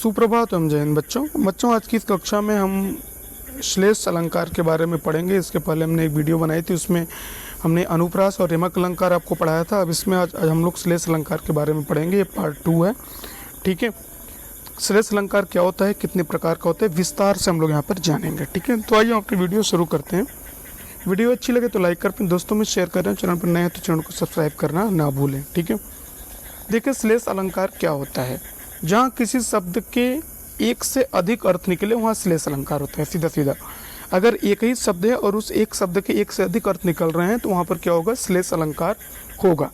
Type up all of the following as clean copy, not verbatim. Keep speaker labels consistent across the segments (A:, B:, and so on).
A: सुप्रभात एवं जय हिंद बच्चों आज की इस कक्षा में हम श्लेष अलंकार के बारे में पढ़ेंगे। इसके पहले हमने एक वीडियो बनाई थी, उसमें हमने अनुप्रास और यमक अलंकार आपको पढ़ाया था। अब इसमें आज हम लोग श्लेष अलंकार के बारे में पढ़ेंगे। ये पार्ट 2 है, ठीक है। श्लेष अलंकार क्या होता है, कितने प्रकार का होता है, विस्तार से हम लोग यहाँ पर जानेंगे, ठीक है। तो आइए आपकी वीडियो शुरू करते हैं। वीडियो अच्छी लगे तो लाइक कर, अपने दोस्तों में शेयर करें। चैनल पर नए हैं तो चैनल को सब्सक्राइब करना ना भूलें, ठीक है। देखिए श्लेष अलंकार क्या होता है, जहाँ किसी शब्द के एक से अधिक अर्थ निकले वहाँ श्लेष अलंकार होता है। सीधा सीधा अगर एक ही शब्द है और उस एक शब्द के एक से अधिक अर्थ निकल रहे हैं तो वहाँ पर क्या होगा, श्लेष अलंकार होगा।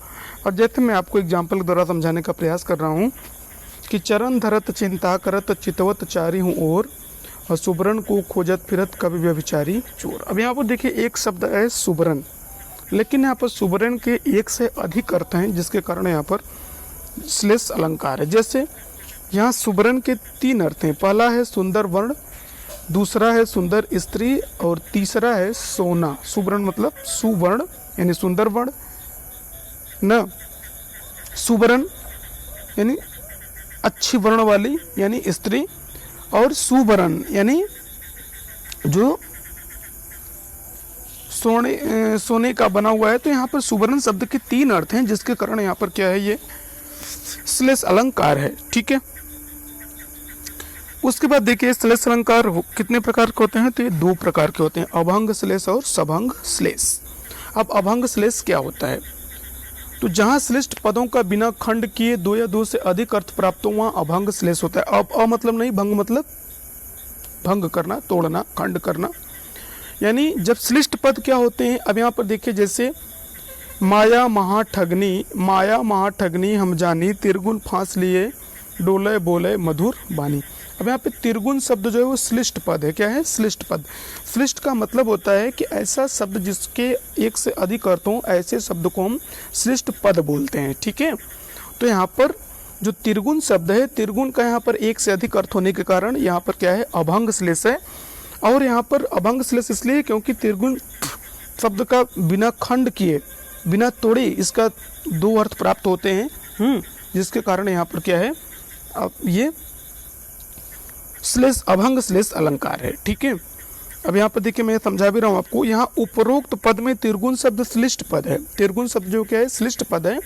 A: और जैसे मैं आपको एग्जाम्पल के द्वारा समझाने का प्रयास कर रहा हूँ कि चरण धरत चिंता करत चितवत चारी हूँ और सुबरन को खोजत फिरत कवि व्यभिचारी चोर। अब यहाँ पर देखिए एक शब्द है सुबरन, लेकिन यहाँ पर सुबरन के एक से अधिक अर्थ हैं, जिसके कारण यहाँ पर श्लेष अलंकार है। जैसे यहाँ सुबरन के 3 अर्थ हैं। पहला है सुंदर वर्ण, दूसरा है सुंदर स्त्री और तीसरा है सोना। सुबरन मतलब सुवर्ण यानी सुंदर वर्ण, न सुबरन यानी अच्छी वर्ण वाली यानी स्त्री, और सुबरन यानी जो सोने का बना हुआ है। तो यहाँ पर सुबरन शब्द के 3 अर्थ हैं, जिसके कारण यहाँ पर क्या है, ये श्लेष अलंकार है, ठीक है। उसके बाद देखिए श्लेष अलंकार कितने प्रकार के होते हैं, तो ये 2 प्रकार के होते हैं, अभंग श्लेष और सभंग श्लेष। अब अभंग श्लेष क्या होता है, तो जहां श्लिष्ट पदों का बिना खंड किए 2 या 2 से अधिक अर्थ प्राप्त हो वहां अभंग श्लेष होता है। अब मतलब नहीं, भंग मतलब भंग करना, तोड़ना, खंड करना। यानी जब श्लिष्ट पद क्या होते हैं, अब यहाँ पर देखिए जैसे माया महा ठगनी हम जानी, तिरगुन फांस लिए डोले बोले मधुर बानी। अब यहाँ पे तिरगुन शब्द जो है वो श्लिष्ट पद है। क्या है, श्लिष्ट पद। श्लिष्ट का मतलब होता है कि ऐसा शब्द जिसके एक से अधिक अर्थ हो, ऐसे शब्द को हम श्लिष्ट पद बोलते हैं, ठीक है। तो यहाँ पर जो तिरगुन शब्द है, तिरगुन का यहाँ पर एक से अधिक अर्थ होने के कारण यहाँ पर क्या है, अभंग श्लेष है। और यहाँ पर अभंग श्लेष इसलिए क्योंकि तिरगुन शब्द का बिना खंड किए, बिना तोड़े इसका 2 अर्थ प्राप्त होते हैं, जिसके कारण यहाँ पर क्या है, अब ये श्लेष अभंग श्लेष अलंकार है, ठीक है। अब यहाँ पर देखिए मैं समझा भी रहा हूँ आपको, यहाँ उपरोक्त पद में तिरगुन शब्द श्लिष्ट पद है। तिरगुन शब्द जो क्या है, श्लिष्ट पद है,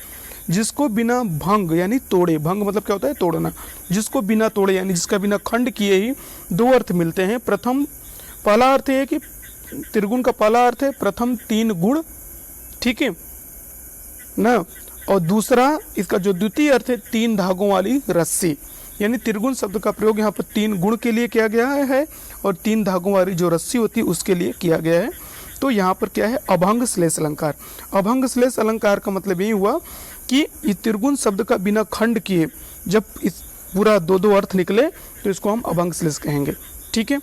A: जिसको बिना भंग यानी तोड़े, भंग मतलब क्या होता है, तोड़ना, जिसको बिना तोड़े यानी जिसका बिना खंड किए ही 2 अर्थ मिलते हैं। पहला अर्थ है कि तिरगुन का पहला अर्थ है प्रथम 3 गुण, ठीक है ना, और दूसरा इसका जो द्वितीय अर्थ है 3 धागों वाली रस्सी। यानी तिरगुन शब्द का प्रयोग यहाँ पर 3 गुण के लिए किया गया है और 3 धागों वाली जो रस्सी होती है उसके लिए किया गया है। तो यहाँ पर क्या है, अभंग श्लेष अलंकार। अभंग श्लेष अलंकार का मतलब यही हुआ कि इस तिरगुन शब्द का बिना खंड किए जब इस पूरा 2 अर्थ निकले तो इसको हम अभंग श्लेष कहेंगे, ठीक है।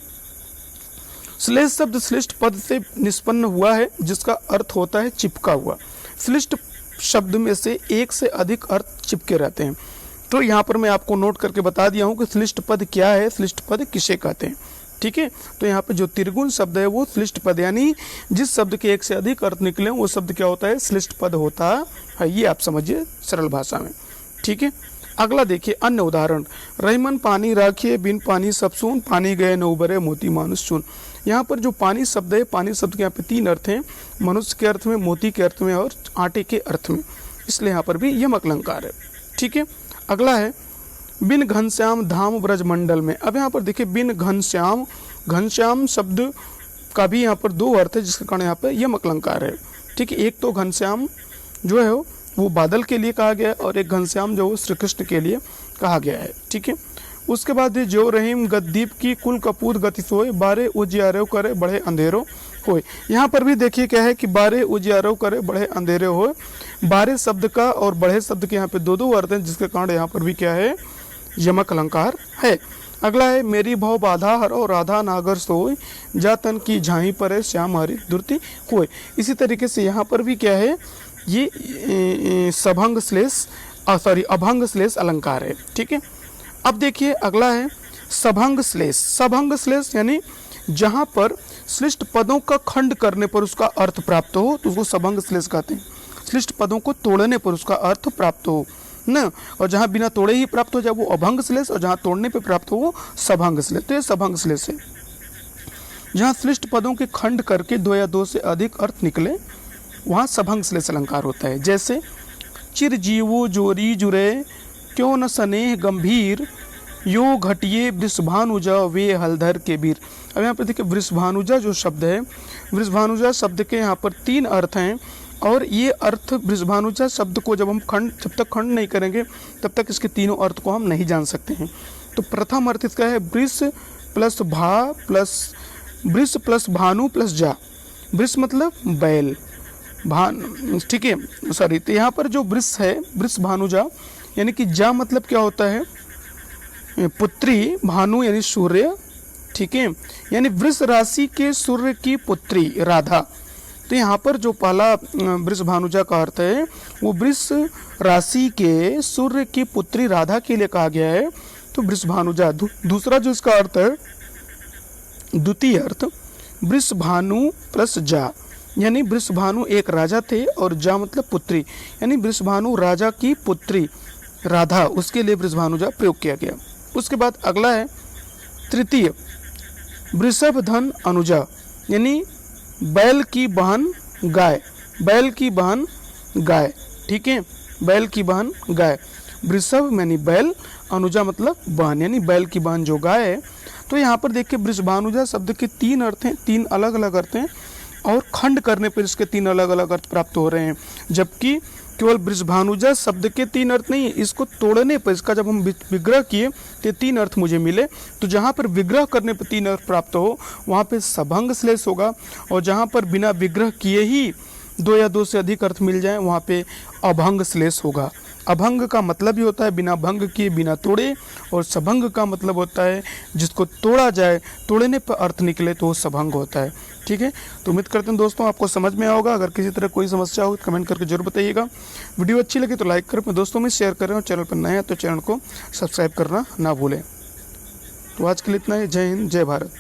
A: श्लेष शब्द श्लिष्ट पद से निष्पन्न हुआ है, जिसका अर्थ होता है चिपका हुआ। श्लिष्ट शब्द में से एक से अधिक अर्थ चिपके रहते हैं। तो यहाँ पर मैं आपको नोट करके बता दिया हूँ कि श्लिष्ट पद क्या है, श्लिष्ट पद किसे कहते हैं, ठीक है। तो यहाँ पर जो तिरगुन शब्द है वो श्लिष्ट पद, यानी जिस शब्द के एक से अधिक अर्थ निकले वो शब्द क्या होता है, श्लिष्ट पद होता है। ये आप समझिए सरल भाषा में, ठीक है। अगला देखिए अन्य उदाहरण, रहीमन पानी राखिए बिन पानी सब सून, पानी गए न उबरे मोती मानुष चून। यहाँ पर जो पानी शब्द है, पानी शब्द के यहाँ पे 3 अर्थ हैं, मनुष्य के अर्थ में, मोती के अर्थ में और आटे के अर्थ में, इसलिए यहाँ पर भी यमक अलंकार है, ठीक है। अगला है बिन घनश्याम धाम ब्रज मंडल में। अब यहाँ पर देखिए बिन घनश्याम, घनश्याम शब्द का भी यहाँ पर 2 अर्थ है, जिसके कारण यहाँ पर यमक अलंकार है, ठीक है। एक तो घनश्याम जो है वो बादल के लिए कहा गया है और एक घनश्याम जो श्री कृष्ण के लिए कहा गया है, ठीक है। उसके बाद जो रहीम गद्दीप की कुल कपूत गति सोए, बारे उजियारो करे बढ़े अंधेरो होए। यहाँ पर भी देखिए क्या है कि बारे उजियारो करे बढ़े अंधेरे होए। बारे शब्द का और बढ़े शब्द के यहाँ पे 2 अर्थ हैं, जिसके कारण यहाँ पर भी क्या है, यमक अलंकार है। अगला है मेरी भव बाधा हरो राधा नागर सोए, जा तन की झाई परे श्याम हरि दुर्ति कोय। इसी तरीके से यहाँ पर भी क्या है, ये सभंग श्लेष अभंग श्लेष अलंकार है, ठीक है। अब देखिए अगला है सभंग श्लेष। सभंग श्लेष यानी जहाँ पर श्लिष्ट पदों का खंड करने पर उसका अर्थ प्राप्त हो तो उसको सभंग श्लेष कहते हैं। श्लिष्ट पदों को तोड़ने पर उसका अर्थ प्राप्त हो, ना, और जहाँ बिना तोड़े ही प्राप्त हो जाए वो अभंग श्लेष, और जहाँ तोड़ने पे प्राप्त हो वो सभंग श्लेष। तो ये सभंग श्लेष है। जहाँ श्लिष्ट पदों के खंड करके 2 या 2 से अधिक अर्थ निकले वहाँ सभंग श्लेष अलंकार होता है। जैसे चिर जीवो जोरी जुरे क्यों न स्नेह गंभीर, यो घटिये वृषभानुजा वे हलधर के वीर। अब यहाँ पर देखिए वृषभानुजा जो शब्द है, वृषभानुजा शब्द के यहाँ पर 3 अर्थ हैं, और ये अर्थ वृषभानुजा शब्द को जब तक खंड नहीं करेंगे तब तक इसके तीनों अर्थ को हम नहीं जान सकते हैं। तो प्रथम अर्थ इसका है वृष प्लस भानु प्लस जा। वृष मतलब बैल, भान, ठीक है, सॉरी। तो यहाँ पर जो वृष है, वृष भानुजा, यानी कि जा मतलब क्या होता है, पुत्री, भानु यानी सूर्य, ठीक है, यानी वृष राशि के सूर्य की पुत्री राधा। तो यहाँ पर जो पहला वृष भानुजा का अर्थ है वो वृष राशि के सूर्य की पुत्री राधा के लिए कहा गया है, तो वृष भानुजा। दूसरा जो इसका अर्थ है, द्वितीय अर्थ वृष भानु प्लस जा, यानी वृष भानु एक राजा थे और जा मतलब पुत्री, यानी वृष भानु राजा की पुत्री राधा, उसके लिए वृष भानुजा प्रयोग किया गया। उसके बाद अगला है तृतीय वृषभ धन अनुजा, यानी बैल की बहन गाय, बैल की बहन गाय, ठीक है, बैल की बहन गाय। वृषभ यानी बैल, अनुजा मतलब बहन, यानी बैल की बहन जो गाय है। तो यहाँ पर देखिए वृषभानुजा शब्द के 3 अर्थ हैं, 3 अलग अलग अर्थ हैं, और खंड करने पर इसके 3 अलग अलग अर्थ प्राप्त हो रहे हैं। जबकि केवल वृषभानुजा शब्द के 3 अर्थ नहीं, इसको तोड़ने पर, इसका जब हम विग्रह किए तो 3 अर्थ मुझे मिले। तो जहाँ पर विग्रह करने पर 3 अर्थ प्राप्त हो वहाँ पे सभंग श्लेष होगा, और जहाँ पर बिना विग्रह किए ही 2 या 2 से अधिक अर्थ मिल जाए वहाँ पे अभंग श्लेष होगा। अभंग का मतलब ही होता है बिना भंग किए, बिना तोड़े, और सभंग का मतलब होता है जिसको तोड़ा जाए, तोड़ने पर अर्थ निकले तो वो सभंग होता है। ठीक है, तो उम्मीद करते हैं दोस्तों आपको समझ में आया होगा। अगर किसी तरह कोई समस्या हो तो कमेंट करके जरूर बताइएगा। वीडियो अच्छी लगी तो लाइक करें, अपने दोस्तों में शेयर करें, और चैनल पर नए हैं तो चैनल को सब्सक्राइब करना ना भूलें। तो आज के लिए इतना ही। जय हिंद, जय भारत।